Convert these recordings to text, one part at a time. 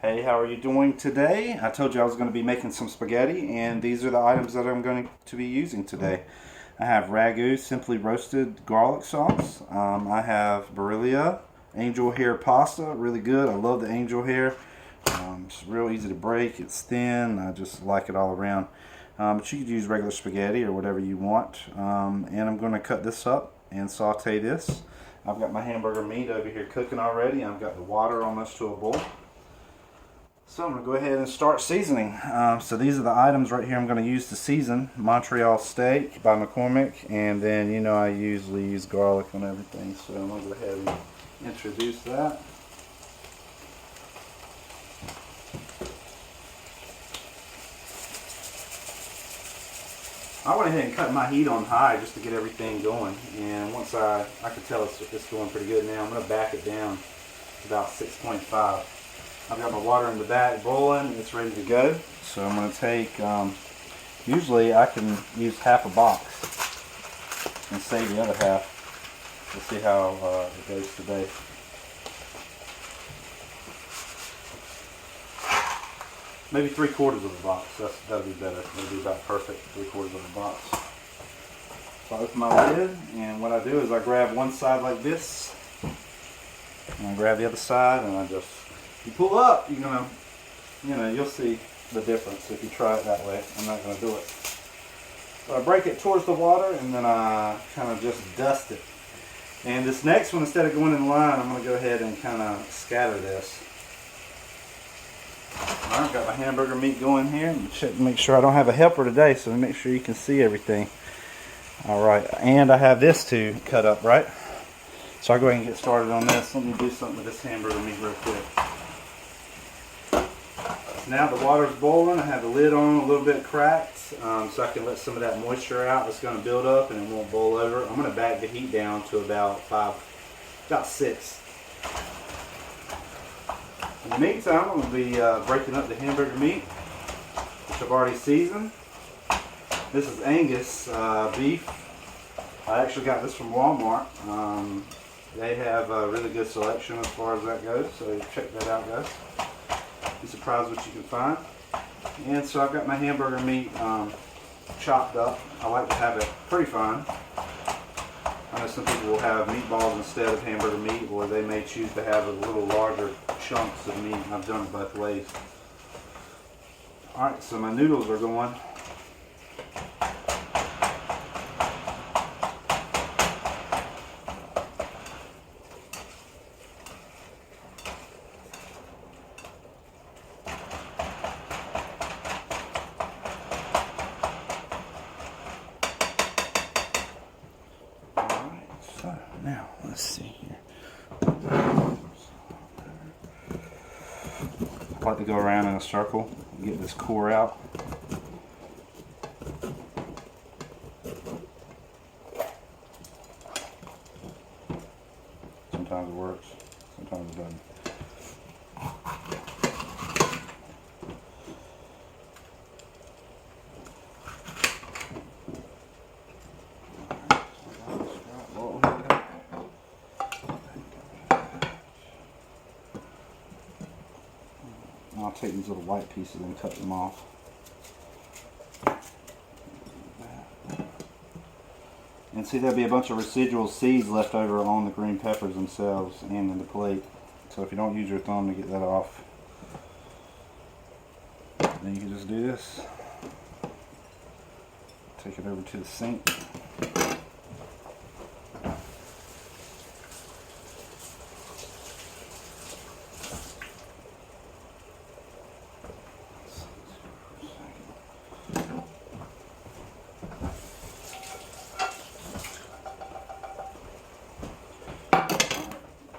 Hey, how are you doing today? I told you I was going to be making some spaghetti, and these are the items that I'm going to be using today. I have Ragu, simply roasted garlic sauce. I have Barilla, angel hair pasta, really good. I love the angel hair. It's real easy to break, it's thin, I just like it all around. But you could use regular spaghetti or whatever you want. And I'm going to cut this up and saute this. I've got my hamburger meat over here cooking already. I've got the water almost to a boil. So I'm going to go ahead and start seasoning. So these are the items right here I'm going to use to season. Montreal steak by McCormick, and then you know I usually use garlic on everything, so I'm going to go ahead and introduce that. I went ahead and cut my heat on high just to get everything going, and once I can tell it's going pretty good now, I'm going to back it down to about 6.5. I've got my water in the back boiling, it's ready to go. So I'm going to take, usually I can use half a box and save the other half. We'll see how it goes today. Maybe 3/4 of a box, that'll be better. That'll be about perfect, 3/4 of a box. So I open my lid, and what I do is I grab one side like this, and I grab the other side, and I just, you pull up, you're gonna, you'll see the difference if you try it that way. I'm not gonna do it. So I break it towards the water, and then I kind of just dust it. And this next one, instead of going in line, I'm gonna go ahead and kind of scatter this. All right, got my hamburger meat going here. Let me check, make sure I don't have a helper today, so make sure you can see everything. All right, and I have this to cut up, right? So I'll go ahead and get started on this. Let me do something with this hamburger meat real quick. Now the water's boiling. I have the lid on a little bit cracked, so I can let some of that moisture out. It's going to build up and it won't boil over. I'm going to back the heat down to about 6. In the meantime, I'm going to be breaking up the hamburger meat, which I've already seasoned. This is Angus beef. I actually got this from Walmart. They have a really good selection as far as that goes, so check that out, guys. Be surprised what you can find. And so I've got my hamburger meat chopped up. I like to have it pretty fine. I know some people will have meatballs instead of hamburger meat, or they may choose to have a little larger chunks of meat. I've done it both ways. Alright, so my noodles are going. So now let's see here. I like to go around in a circle and get this core out. Sometimes it works, sometimes it doesn't. I'll take these little white pieces and cut them off. And see, there'll be a bunch of residual seeds left over on the green peppers themselves and in the plate. So if you don't use your thumb to get that off, then you can just do this. Take it over to the sink.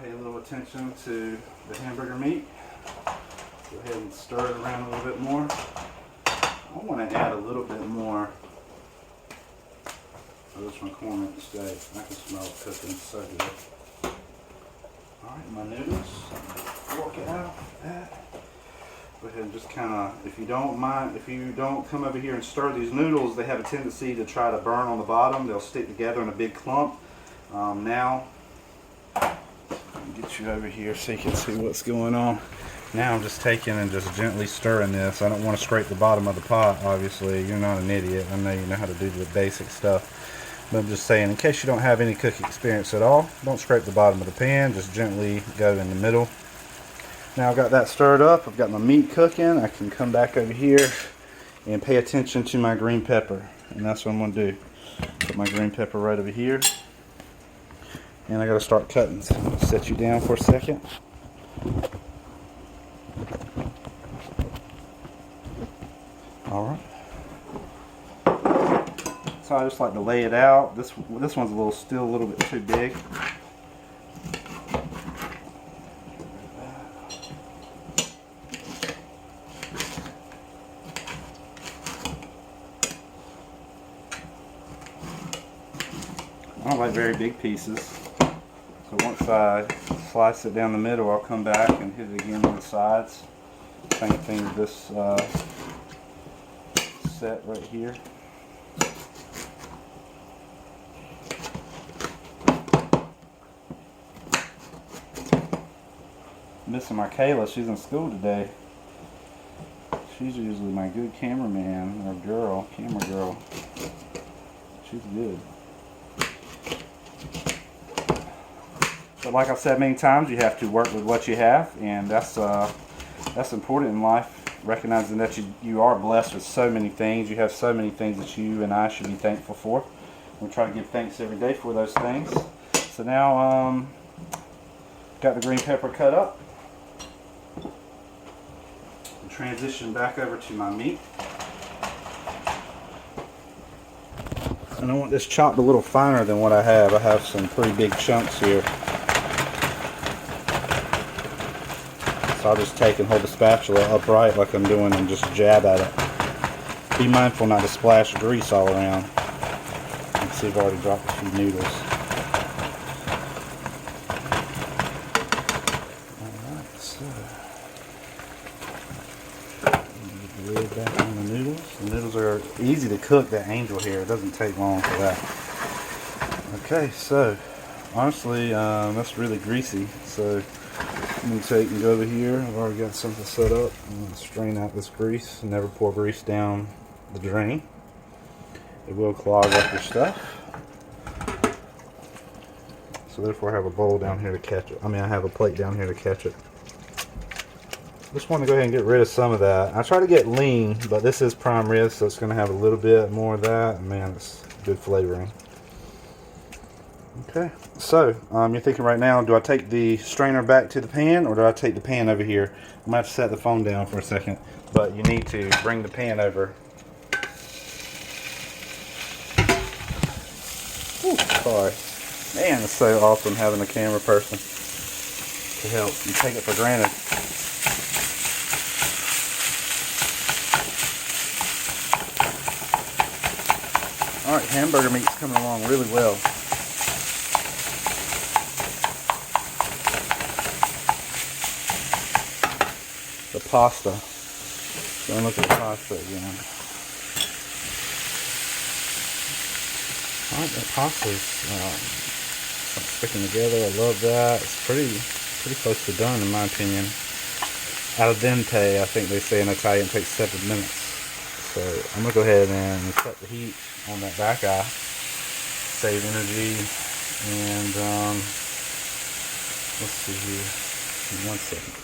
Pay a little attention to the hamburger meat. Go ahead and stir it around a little bit more. I want to add a little bit more of this McCormick steak. I can smell it cooking so good. Alright, my noodles. Fork it out like that. Go ahead and just kind of, if you don't mind, if you don't come over here and stir these noodles, they have a tendency to try to burn on the bottom. They'll stick together in a big clump. Now, get you over here so you can see what's going on. Now I'm just taking and just gently stirring this. I don't want to scrape the bottom of the pot, obviously. You're not an idiot. I know you know how to do the basic stuff. But I'm just saying, in case you don't have any cooking experience at all, don't scrape the bottom of the pan. Just gently go in the middle. Now I've got that stirred up. I've got my meat cooking. I can come back over here and pay attention to my green pepper. And that's what I'm going to do. Put my green pepper right over here. And I got to start cutting. So I'm going to set you down for a second. Alright. So I just like to lay it out. This one's still a little bit too big. I don't like very big pieces. So once I slice it down the middle, I'll come back and hit it again on the sides. Same thing with this set right here. Missing my Kayla, she's in school today. She's usually my good cameraman or girl, camera girl. She's good. But like I've said many times, you have to work with what you have, and that's important in life. Recognizing that you are blessed with so many things. You have so many things that you and I should be thankful for. We try to give thanks every day for those things. So now, got the green pepper cut up. Transition back over to my meat. And I want this chopped a little finer than what I have. I have some pretty big chunks here. So I'll just take and hold the spatula upright like I'm doing and just jab at it. Be mindful not to splash grease all around. You can see I've already dropped a few noodles. Alright, so get the lid back on the noodles. The noodles are easy to cook, that angel here. It doesn't take long for that. Okay, so honestly, that's really greasy. So I'm going to take and go over here. I've already got something set up. I'm going to strain out this grease. Never pour grease down the drain. It will clog up your stuff. So therefore I have a bowl down here to catch it. I have a plate down here to catch it. Just want to go ahead and get rid of some of that. I try to get lean, but this is prime rib, so it's going to have a little bit more of that. Man, it's good flavoring. Okay, so you're thinking right now, do I take the strainer back to the pan or do I take the pan over here? I'm going to have to set the phone down for a second, but you need to bring the pan over. Ooh, sorry. Man, it's so awesome having a camera person to help. You take it for granted. Alright, hamburger meat's coming along really well. The pasta. Go and look at the pasta again. Alright, that pasta's sticking together. I love that. It's pretty close to done in my opinion. Al dente, I think they say in Italian, takes 7 minutes. So I'm going to go ahead and cut the heat on that back eye. Save energy. And let's see here. In 1 second.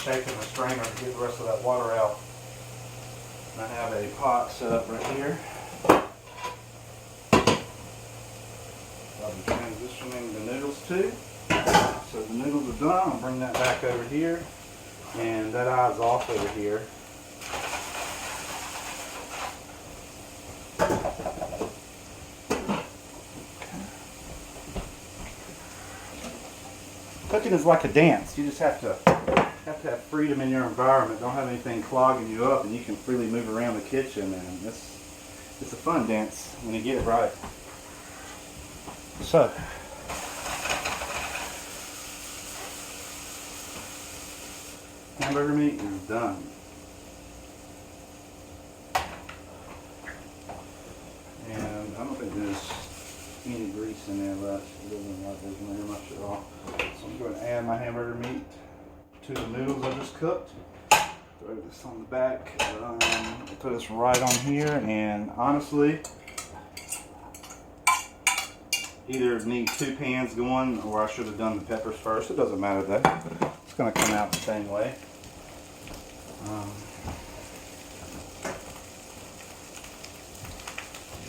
Shaking the strainer to get the rest of that water out. And I have a pot set up right here. I'll be transitioning the noodles to. So the noodles are done. I'll bring that back over here. And that eye's off over here. Cooking is like a dance. You just have to have freedom in your environment. Don't have anything clogging you up, and you can freely move around the kitchen. And it's a fun dance when you get it right. So, hamburger meat is done. And I don't think there's any grease in there left. It doesn't like there's very much at all. So I'm going to add my hamburger meat to the noodles I just cooked. Throw this on the back. Put this right on here, and honestly, either need 2 pans going, or I should have done the peppers first. It doesn't matter though. It's going to come out the same way.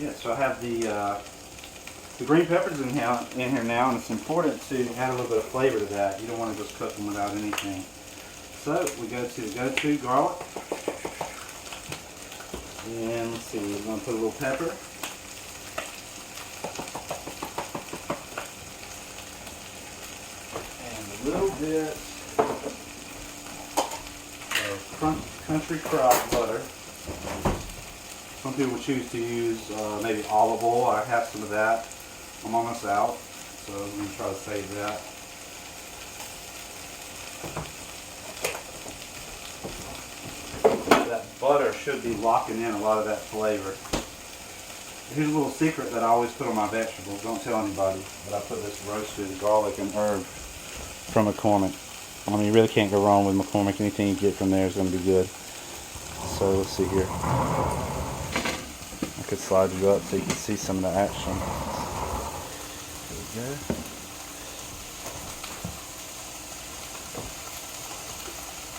Yeah, so I have the green peppers in here now, and it's important to add a little bit of flavor to that. You don't want to just cook them without anything. So we go to the go-to garlic, and let's see, we're going to put a little pepper, and a little bit of country crock butter. Some people choose to use maybe olive oil. I have some of that. I'm almost out, so I'm going to try to save that. That butter should be locking in a lot of that flavor. Here's a little secret that I always put on my vegetables. Don't tell anybody, but I put this roasted garlic and herb from McCormick. I mean, you really can't go wrong with McCormick. Anything you get from there is going to be good. So let's see here. I could slide you up so you can see some of the action. There we go.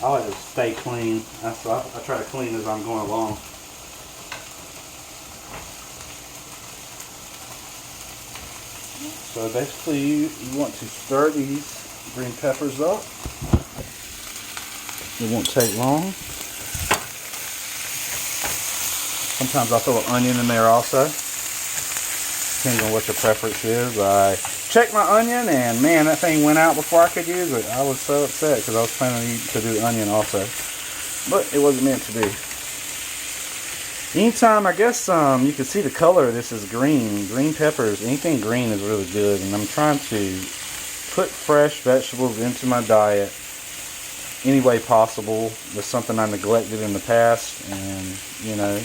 I like to stay clean. I try to clean as I'm going along. So basically you want to stir these green peppers up. It won't take long. Sometimes I'll throw an onion in there also, depending on what your preference is. I checked my onion, and man, that thing went out before I could use it. I was so upset because I was planning to do onion also, but it wasn't meant to be. Anytime, I guess you can see the color of this is green. Green peppers, anything green is really good, and I'm trying to put fresh vegetables into my diet any way possible. With something I neglected in the past, and you know,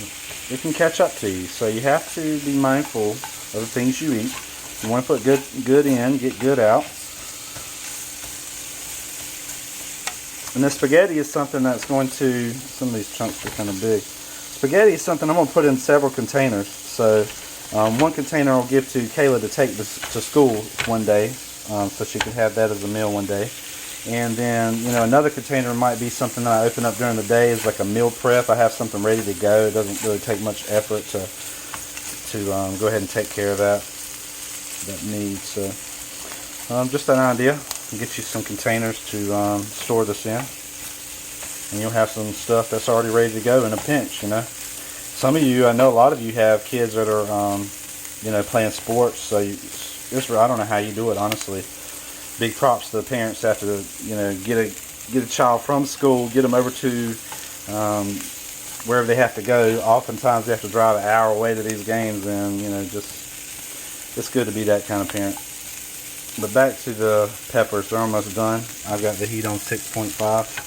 it can catch up to you. So you have to be mindful of the things you eat. You want to put good in, get good out. And the spaghetti is something that's going to, some of these chunks are kind of big. Spaghetti is something I'm going to put in several containers. So one container I'll give to Kayla to take this to school one day, so she can have that as a meal one day. And then, you know, another container might be something that I open up during the day as like a meal prep. I have something ready to go. It doesn't really take much effort to go ahead and take care of that need. So just an idea. I'll get you some containers to store this in, and you'll have some stuff that's already ready to go in a pinch. You know, some of you, I know a lot of you have kids that are you know, playing sports. So I don't know how you do it, honestly. Big props to the parents that have to, you know, get a child from school, get them over to wherever they have to go. Oftentimes they have to drive an hour away to these games, and you know, just it's good to be that kind of parent. But back to the peppers, they're almost done. I've got the heat on 6.5.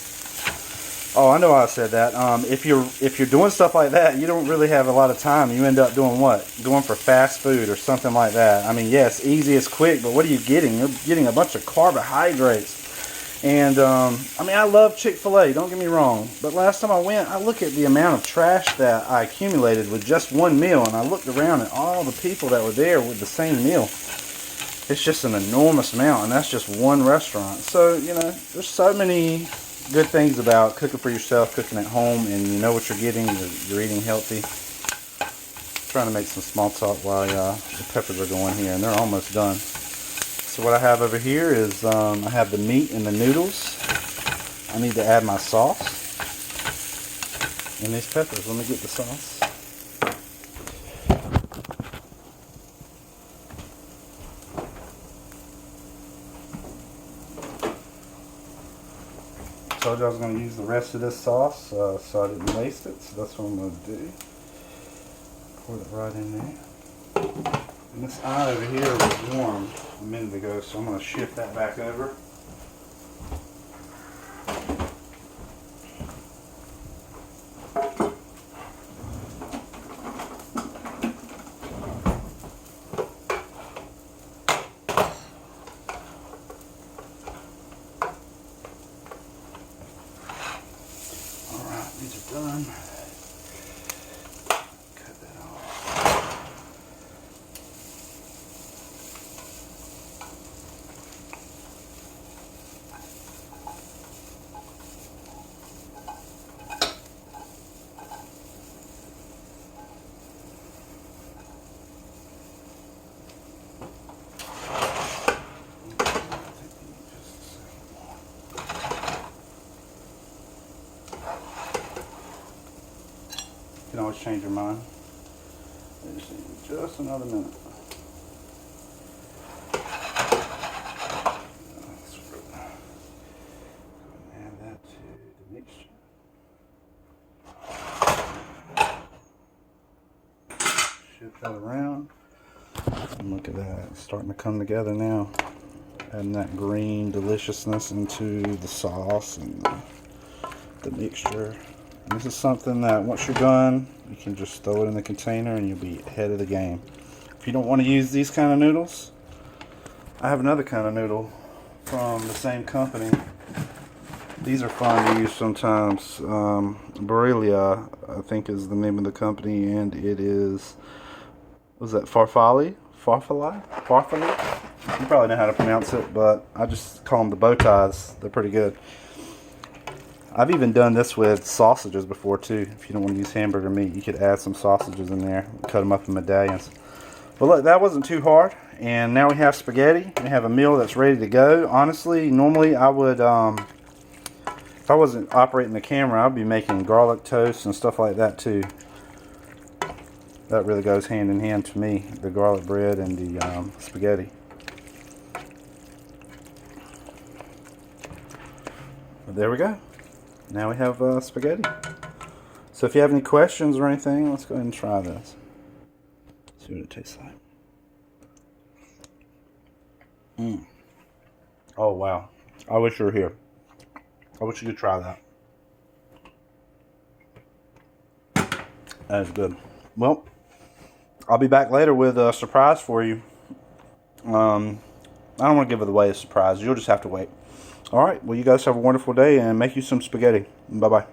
Oh, I know why I said that. If you're doing stuff like that, you don't really have a lot of time. You end up doing what? Going for fast food or something like that. I mean, yes, easy is quick, but what are you getting? You're getting a bunch of carbohydrates. And I mean, I love Chick-fil-A, don't get me wrong. But last time I went, I look at the amount of trash that I accumulated with just one meal, and I looked around at all the people that were there with the same meal. It's just an enormous amount, and that's just one restaurant. So, you know, there's so many good things about cooking for yourself, cooking at home, and you know what you're getting. You're eating healthy. Trying to make some small talk while the peppers are going here, and they're almost done. So what I have over here is I have the meat and the noodles. I need to add my sauce and these peppers. Let me get the sauce. I told you I was going to use the rest of this sauce, so I didn't waste it. So that's what I'm going to do. Pour that right in there. And this eye over here was warm a minute ago, so I'm going to shift that back over. Alright, these are done. Cut that off. You can always change your mind. Just another minute. Add that to the mixture. Shift that around. And look at that, it's starting to come together now. Adding that green deliciousness into the sauce and the mixture. And this is something that once you're done, you can just throw it in the container and you'll be ahead of the game. If you don't want to use these kind of noodles, I have another kind of noodle from the same company. These are fun to use sometimes. Barilla, I think, is the name of the company, and it is, was that farfalle? Farfalle? Farfalle? You probably know how to pronounce it, but I just call them the bow ties. They're pretty good. I've even done this with sausages before too. If you don't want to use hamburger meat, you could add some sausages in there, cut them up in medallions. But look, that wasn't too hard. And now we have spaghetti. We have a meal that's ready to go. Honestly, normally I would, if I wasn't operating the camera, I'd be making garlic toast and stuff like that too. That really goes hand in hand to me, the garlic bread and the spaghetti. But there we go. Now we have spaghetti. So if you have any questions or anything, let's go ahead and try this. See what it tastes like. Oh wow. I wish you were here. I wish you could try that. That is good. Well, I'll be back later with a surprise for you. I don't want to give it away as a surprise. You'll just have to wait. Alright, well you guys have a wonderful day and make you some spaghetti. Bye-bye.